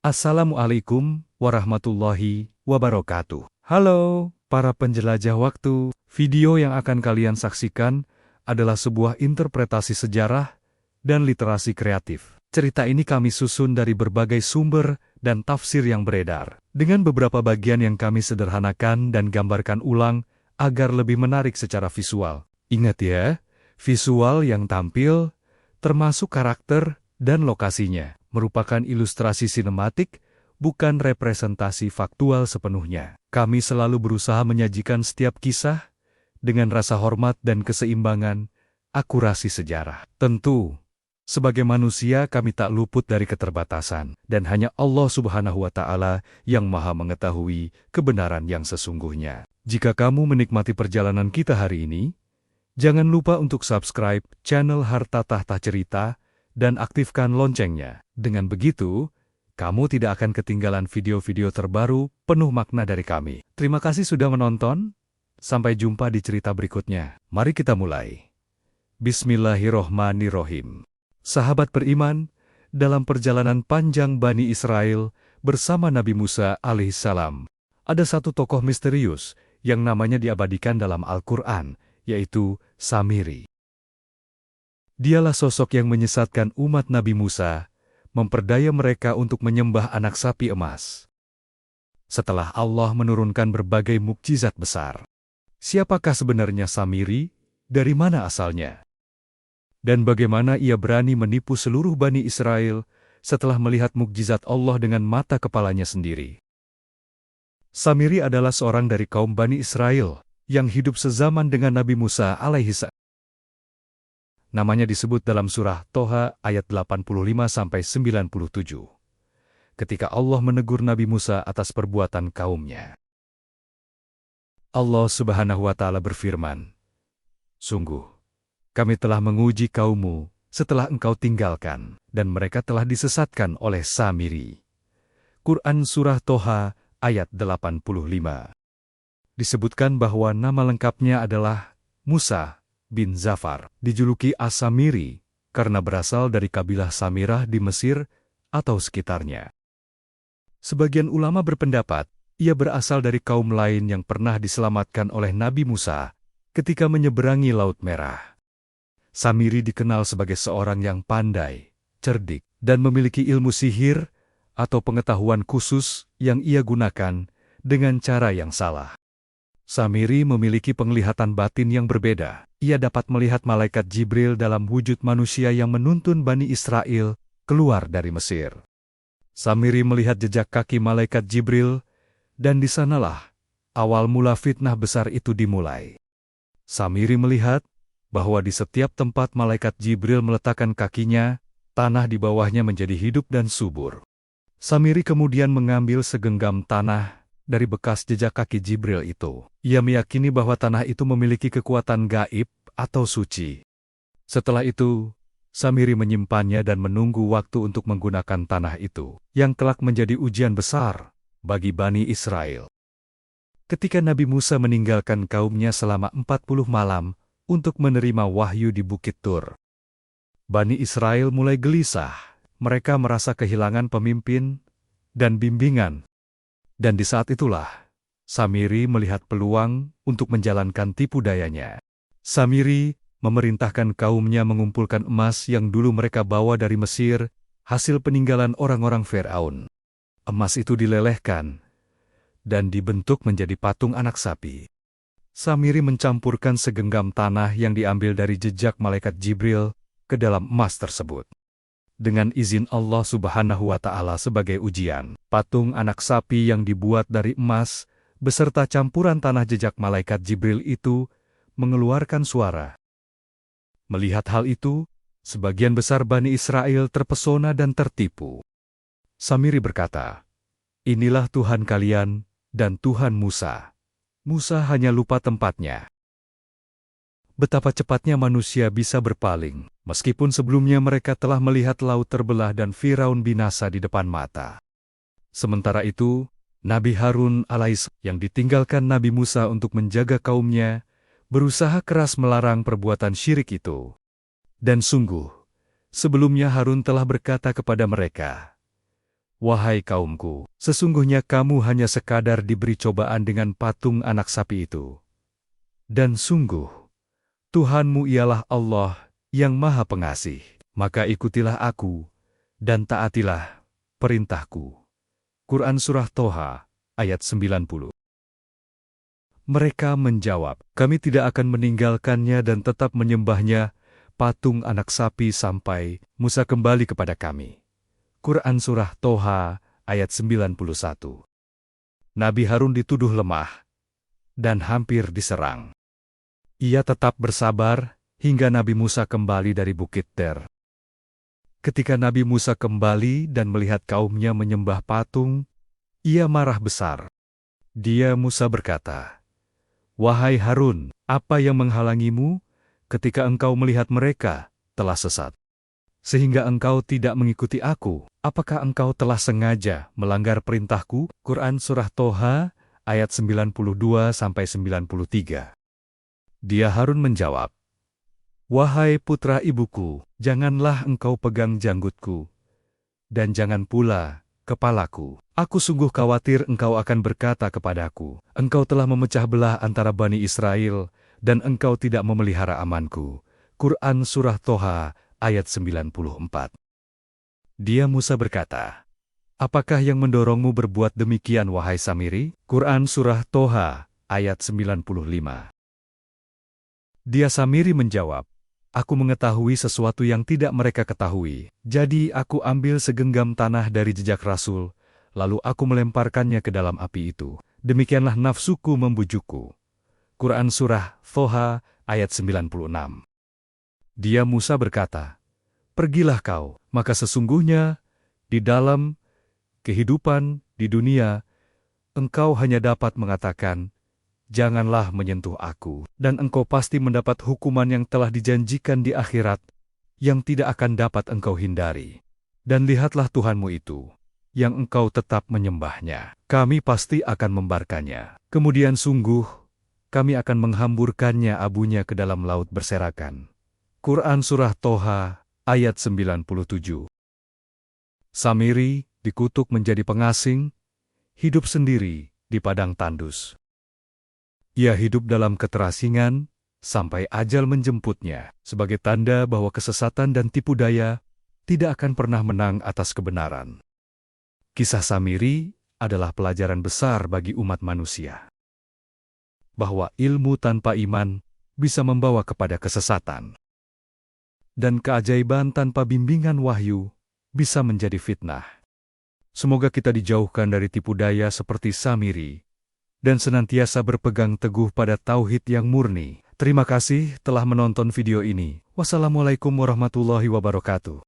Assalamualaikum warahmatullahi wabarakatuh. Halo, para penjelajah waktu. Video yang akan kalian saksikan adalah sebuah interpretasi sejarah dan literasi kreatif. Cerita ini kami susun dari berbagai sumber dan tafsir yang beredar, dengan beberapa bagian yang kami sederhanakan dan gambarkan ulang agar lebih menarik secara visual. Ingat ya, visual yang tampil, termasuk karakter dan lokasinya, merupakan ilustrasi sinematik, bukan representasi faktual sepenuhnya. Kami selalu berusaha menyajikan setiap kisah dengan rasa hormat dan keseimbangan, akurasi sejarah. Tentu, sebagai manusia kami tak luput dari keterbatasan, dan hanya Allah Subhanahu wa Ta'ala yang Maha mengetahui kebenaran yang sesungguhnya. Jika kamu menikmati perjalanan kita hari ini, jangan lupa untuk subscribe channel Harta Tahta Cerita dan aktifkan loncengnya. Dengan begitu, kamu tidak akan ketinggalan video-video terbaru penuh makna dari kami. Terima kasih sudah menonton. Sampai jumpa di cerita berikutnya. Mari kita mulai. Bismillahirrohmanirrohim. Sahabat beriman, dalam perjalanan panjang Bani Israel bersama Nabi Musa alaihissalam, ada satu tokoh misterius yang namanya diabadikan dalam Al-Quran, yaitu Samiri. Dialah sosok yang menyesatkan umat Nabi Musa, memperdaya mereka untuk menyembah anak sapi emas. Setelah Allah menurunkan berbagai mukjizat besar. Siapakah sebenarnya Samiri? Dari mana asalnya? Dan bagaimana ia berani menipu seluruh Bani Israel setelah melihat mukjizat Allah dengan mata kepalanya sendiri? Samiri adalah seorang dari kaum Bani Israel yang hidup sezaman dengan Nabi Musa alaihissalam. Namanya disebut dalam surah Toha ayat 85-97. Ketika Allah menegur Nabi Musa atas perbuatan kaumnya. Allah Subhanahu wa Ta'ala berfirman, "Sungguh, kami telah menguji kaummu setelah engkau tinggalkan, dan mereka telah disesatkan oleh Samiri." Quran Surah Toha ayat 85. Disebutkan bahwa nama lengkapnya adalah Musa bin Zafar, dijuluki As-Samiri karena berasal dari kabilah Samirah di Mesir atau sekitarnya. Sebagian ulama berpendapat, ia berasal dari kaum lain yang pernah diselamatkan oleh Nabi Musa ketika menyeberangi Laut Merah. Samiri dikenal sebagai seorang yang pandai, cerdik, dan memiliki ilmu sihir atau pengetahuan khusus yang ia gunakan dengan cara yang salah. Samiri memiliki penglihatan batin yang berbeda. Ia dapat melihat malaikat Jibril dalam wujud manusia yang menuntun Bani Israel keluar dari Mesir. Samiri melihat jejak kaki malaikat Jibril, dan di sanalah awal mula fitnah besar itu dimulai. Samiri melihat bahwa di setiap tempat malaikat Jibril meletakkan kakinya, tanah di bawahnya menjadi hidup dan subur. Samiri kemudian mengambil segenggam tanah dari bekas jejak kaki Jibril itu. Ia meyakini bahwa tanah itu memiliki kekuatan gaib atau suci. Setelah itu, Samiri menyimpannya dan menunggu waktu untuk menggunakan tanah itu, yang kelak menjadi ujian besar bagi Bani Israel. Ketika Nabi Musa meninggalkan kaumnya selama 40 malam untuk menerima wahyu di Bukit Tur, Bani Israel mulai gelisah. Mereka merasa kehilangan pemimpin dan bimbingan. Dan di saat itulah, Samiri melihat peluang untuk menjalankan tipu dayanya. Samiri memerintahkan kaumnya mengumpulkan emas yang dulu mereka bawa dari Mesir, hasil peninggalan orang-orang Firaun. Emas itu dilelehkan dan dibentuk menjadi patung anak sapi. Samiri mencampurkan segenggam tanah yang diambil dari jejak malaikat Jibril ke dalam emas tersebut. Dengan izin Allah Subhanahu wa Ta'ala sebagai ujian, patung anak sapi yang dibuat dari emas beserta campuran tanah jejak malaikat Jibril itu mengeluarkan suara. Melihat hal itu, sebagian besar Bani Israel terpesona dan tertipu. Samiri berkata, "Inilah Tuhan kalian dan Tuhan Musa." Musa hanya lupa tempatnya. Betapa cepatnya manusia bisa berpaling, meskipun sebelumnya mereka telah melihat laut terbelah dan Firaun binasa di depan mata. Sementara itu, Nabi Harun alaihissalam yang ditinggalkan Nabi Musa untuk menjaga kaumnya, berusaha keras melarang perbuatan syirik itu. Dan sungguh, sebelumnya Harun telah berkata kepada mereka, Wahai kaumku, sesungguhnya kamu hanya sekadar diberi cobaan dengan patung anak sapi itu. Dan sungguh, Tuhanmu ialah Allah yang Maha Pengasih. Maka ikutilah aku, dan taatilah perintahku. Quran Surah Toha, ayat 90. Mereka menjawab, kami tidak akan meninggalkannya dan tetap menyembahnya, patung anak sapi sampai Musa kembali kepada kami. Quran Surah Toha, ayat 91. Nabi Harun dituduh lemah dan hampir diserang. Ia tetap bersabar hingga Nabi Musa kembali dari Bukit Ter. Ketika Nabi Musa kembali dan melihat kaumnya menyembah patung, ia marah besar. Musa berkata, "Wahai Harun, apa yang menghalangimu ketika engkau melihat mereka telah sesat, sehingga engkau tidak mengikuti aku? Apakah engkau telah sengaja melanggar perintahku?" Quran Surah Toha, ayat 92-93. Harun menjawab, "Wahai putra ibuku, janganlah engkau pegang janggutku, dan jangan pula kepalaku. Aku sungguh khawatir engkau akan berkata kepadaku, engkau telah memecah belah antara Bani Israel, dan engkau tidak memelihara amanku." Quran Surah Toha, ayat 94. Musa berkata, "Apakah yang mendorongmu berbuat demikian, wahai Samiri?" Quran Surah Toha, ayat 95. Samiri menjawab, "Aku mengetahui sesuatu yang tidak mereka ketahui. Jadi aku ambil segenggam tanah dari jejak Rasul, lalu aku melemparkannya ke dalam api itu. Demikianlah nafsuku membujukku." Quran Surah Toha, ayat 96. Musa berkata, "Pergilah kau, maka sesungguhnya di dalam kehidupan di dunia, engkau hanya dapat mengatakan, 'Janganlah menyentuh aku,' dan engkau pasti mendapat hukuman yang telah dijanjikan di akhirat, yang tidak akan dapat engkau hindari. Dan lihatlah Tuhanmu itu, yang engkau tetap menyembahnya. Kami pasti akan membarkannya. Kemudian sungguh, kami akan menghamburkannya abunya ke dalam laut berserakan." Quran Surah Toha, ayat 97. Samiri dikutuk menjadi pengasing, hidup sendiri di padang tandus. Ia hidup dalam keterasingan sampai ajal menjemputnya, sebagai tanda bahwa kesesatan dan tipu daya tidak akan pernah menang atas kebenaran. Kisah Samiri adalah pelajaran besar bagi umat manusia, bahwa ilmu tanpa iman bisa membawa kepada kesesatan, dan keajaiban tanpa bimbingan wahyu bisa menjadi fitnah. Semoga kita dijauhkan dari tipu daya seperti Samiri, dan senantiasa berpegang teguh pada tauhid yang murni. Terima kasih telah menonton video ini. Wassalamualaikum warahmatullahi wabarakatuh.